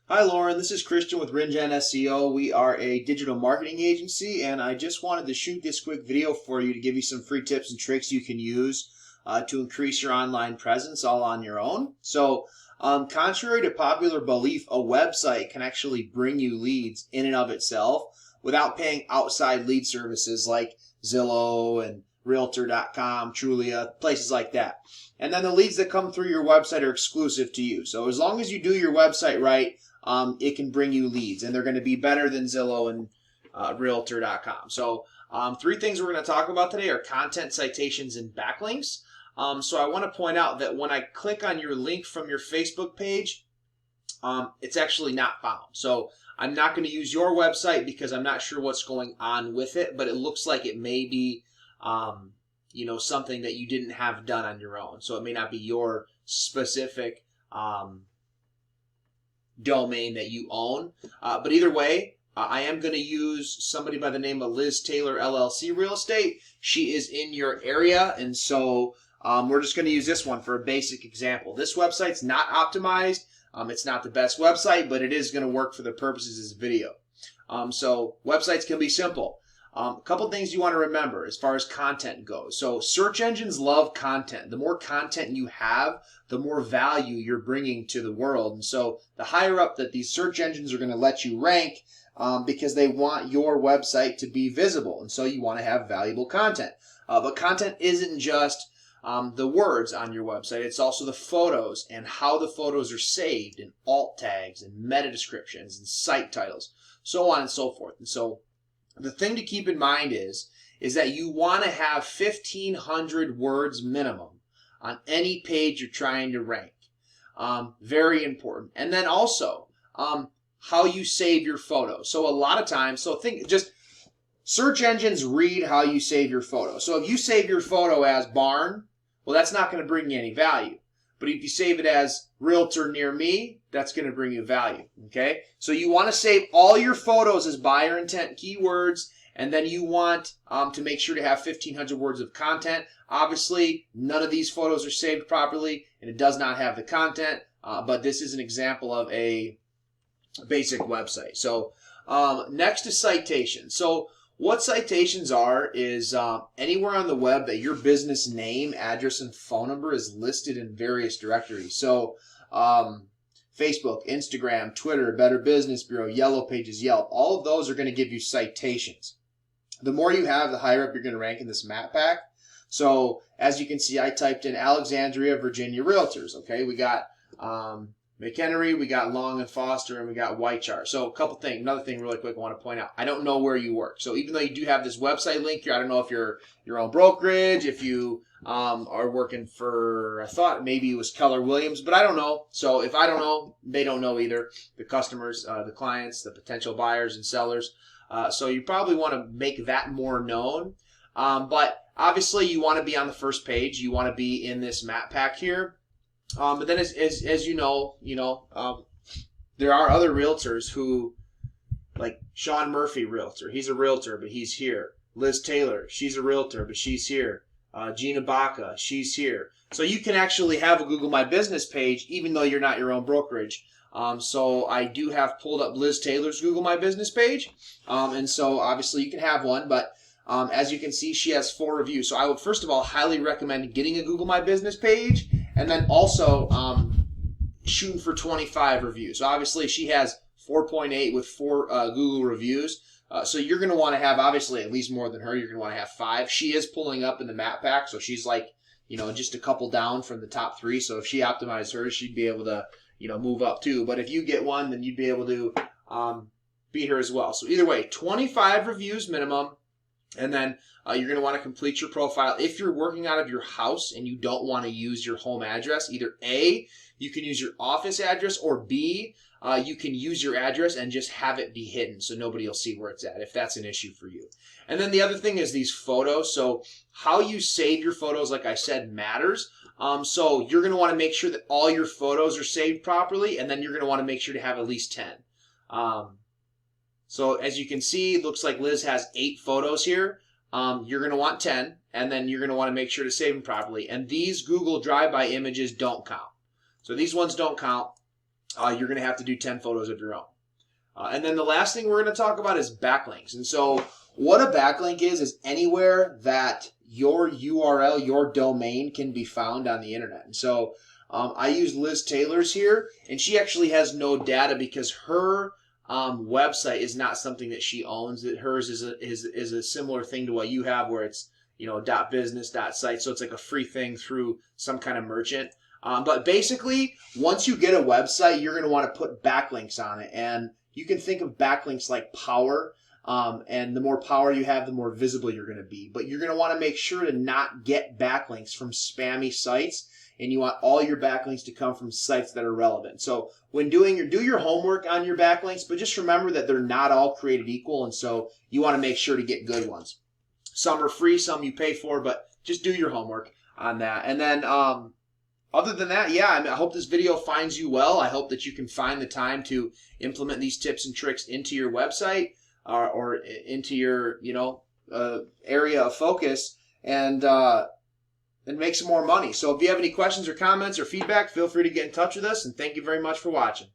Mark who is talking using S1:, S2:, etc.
S1: Hi Lauren, this is Christian with RinGen SEO. We are a digital marketing agency, and I just wanted to shoot this quick video for you to give you some free tips and tricks you can use to increase your online presence all on your own. Contrary to popular belief, a website can actually bring you leads in and of itself without paying outside lead services like Zillow and Realtor.com, Trulia, places like that. And then the leads that come through your website are exclusive to you. So as long as you do your website right, it can bring you leads, and they're going to be better than Zillow and Realtor.com. Three things we're going to talk about today are content, citations, and backlinks. So I want to point out that when I click on your link from your Facebook page, it's actually not found. So I'm not going to use your website because I'm not sure what's going on with it, but it looks like it may be something that you didn't have done on your own. So it may not be your specific domain that you own. But either way, I am going to use somebody by the name of Liz Taylor LLC Real Estate. She is in your area, and so we're just going to use this one for a basic example. This website's not optimized. It's not the best website, but it is going to work for the purposes of this video. So websites can be simple. A couple things you want to remember as far as content goes. So search engines love content. The more content you have, the more value you're bringing to the world. And so the higher up that these search engines are going to let you rank because they want your website to be visible. And so you want to have valuable content. But content isn't just the words on your website. It's also the photos and how the photos are saved and alt tags and meta descriptions and site titles, so on and so forth. And so the thing to keep in mind is that you want to have 1,500 words minimum on any page you're trying to rank. Very important. And then also how you save your photos. So a lot of times, search engines read how you save your photo. So if you save your photo as barn, well, that's not going to bring you any value. But if you save it as realtor near me, that's going to bring you value, okay? So you want to save all your photos as buyer intent keywords, and then you want to make sure to have 1,500 words of content. Obviously, none of these photos are saved properly, and it does not have the content, but this is an example of a basic website. So next is citations. So what citations are is anywhere on the web that your business name, address, and phone number is listed in various directories. So Facebook, Instagram, Twitter, Better Business Bureau, Yellow Pages, Yelp, all of those are going to give you citations. The more you have, the higher up you're going to rank in this map pack. So as you can see, I typed in Alexandria, Virginia Realtors. Okay, we got McHenry, we got Long and Foster, and we got Whitechar. So another thing really quick I want to point out. I don't know where you work. So even though you do have this website link here, I don't know if you're your own brokerage, if you are working for, I thought maybe it was Keller Williams, but I don't know. So if I don't know, they don't know either. The customers, the clients, the potential buyers and sellers. So you probably want to make that more known. But obviously you want to be on the first page. You want to be in this map pack here. But then as you know, there are other realtors who, like Sean Murphy, realtor. He's a realtor, but he's here. Liz Taylor, she's a realtor, but she's here. Gina Baca, she's here. So you can actually have a Google My Business page even though you're not your own brokerage. So I do have pulled up Liz Taylor's Google My Business page. And so obviously you can have one, but as you can see, she has 4 reviews. So I would first of all highly recommend getting a Google My Business page, and then also shooting for 25 reviews. So obviously she has 4.8 with 4 Google reviews. So you're going to want to have obviously at least more than her. You're going to want to have 5. She is pulling up in the map pack, so she's like, just a couple down from the top 3. So if she optimized hers, she'd be able to, move up too. But if you get one, then you'd be able to beat her as well. So either way, 25 reviews minimum. And then you're going to want to complete your profile. If you're working out of your house and you don't want to use your home address, either A, you can use your office address, or B, you can use your address and just have it be hidden so nobody will see where it's at if that's an issue for you. And then the other thing is these photos. So how you save your photos, like I said, matters. So you're going to want to make sure that all your photos are saved properly, and then you're going to want to make sure to have at least 10. So as you can see, it looks like Liz has 8 photos here. You're going to want 10, and then you're going to want to make sure to save them properly. And these Google Drive-By images don't count. So these ones don't count. you're going to have to do 10 photos of your own. And then the last thing we're going to talk about is backlinks. And so what a backlink is anywhere that your URL, your domain can be found on the internet. And so I use Liz Taylor's here, and she actually has no data because her website is not something that she owns. That hers is a similar thing to what you have, where it's .business, .site, so it's like a free thing through some kind of merchant. But basically, once you get a website, you're going to want to put backlinks on it, and you can think of backlinks like power. And the more power you have, the more visible you're going to be. But you're going to want to make sure to not get backlinks from spammy sites, and you want all your backlinks to come from sites that are relevant. So when do your homework on your backlinks, but just remember that they're not all created equal, and so you want to make sure to get good ones. Some are free, some you pay for, but just do your homework on that. And then other than that, yeah, I hope this video finds you well. I hope that you can find the time to implement these tips and tricks into your website or into your area of focus, and make some more money. So if you have any questions or comments or feedback, feel free to get in touch with us, and thank you very much for watching.